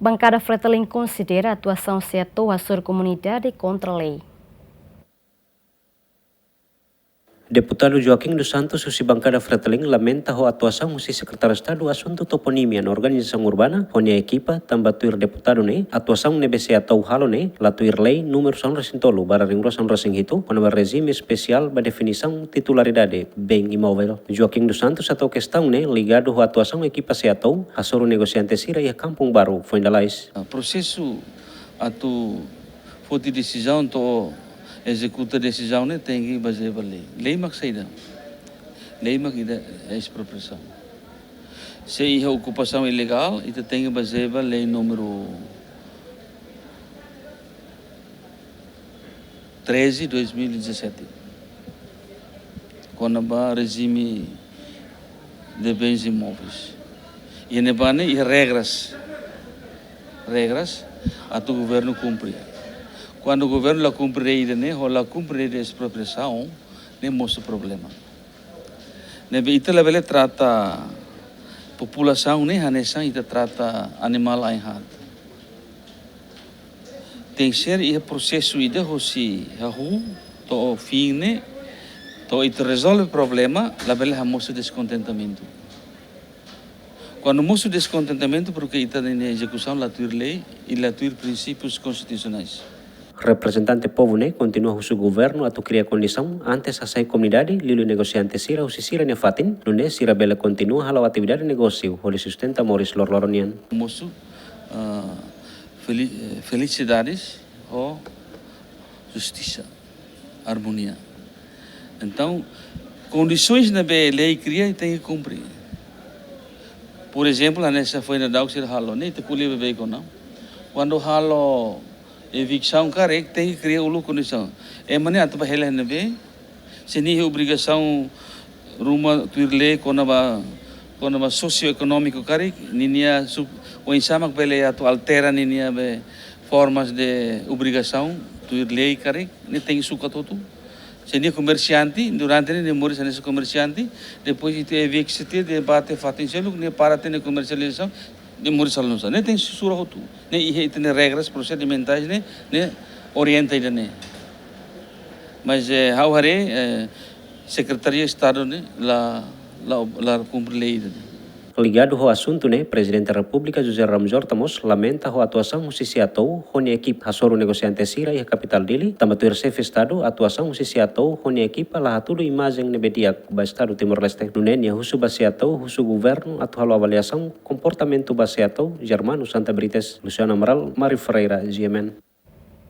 Bancada Fretilin considera a atuação setor a sua comunidade contra a lei. Deputado Joaquim dos Santos, usi bancada Fretilin, lamenta a atuação usi secretário de Estado assunto toponímia na organização urbana, onde a equipa também tuir deputado ne, atuação nebese atau halo ne, latuir lei número são recintolo, bara ringrosan resinghito, quando regime especial ba definição titularidade, bem imóvel. Joaquim dos Santos atau questão ne, ligado à atuação equipa se atau, a soro negociante sira e a Kampung Baru, foi indalais. Processo atu foi de decisão to executa decisão né tem que basear lei. Lei mak saída. Lei mak ida expropriação. Se a ocupação ilegal, ita tem que basear lei número 13 2017. Quando ba regime de bens imóveis. E nebane e regras atu governo cumpre. Quando o governo la cumpre ou la cumpre de expropriação, nem mostra problema. Ita lebele trata população, né, hanesan ita trata animal ainhat. Tem ser e processo ida hosi hahu to fim né, to ita resolve problema, lebele ha mostra descontentamento. Quando mostra descontentamento porque ita na execução latuir lei e latuir princípios constitucionais. Representante povo ne continua o governo atu cria condição antes a sair comunidade lilo negociante sira o sira ne fatin nune sira bela continua halau atividade negócio olhe sustenta Moris Lorloronian. Moço, felicidades ou justiça, harmonia. Então, condições na lei cria e tem que cumprir. Por exemplo, nessa foi na Dau sira halo ne te puli bebe ko não. Quando halo evicção, cara, tem que criar uma condição. É maneira para ele não ver. Se nem é obrigação rumah tuirle quando ba socioeconômico, cara, ninia o insama que ele atu altera ninia be formas de obrigação tuirle, cara, nem tem suca tudo. Se nem comerciante, durante nem moris nesse comerciante, depois de ter evicção, debate fatin selo, nem para ter comercialização. De moris alunos, nem tem susura hotu, nem tem regras procedimentais, nem orienta ele nem. Mas how hare Secretaria de Estado né lá cumpre lei. Ligado ao assunto né, Presidente da República José Ramos Hortamos lamenta a atuação se atou onde a equipe hasoro negociante sira e a capital dele, também o chefe Estado atuação se atou onde a equipe lá tudo imagem nebedia ba Estado Timor-Leste. Nunenia husu base atou husu governo atu halo avaliação comportamento base atou Germano Santa Brites Luciano Amaral Mari Freira GMN.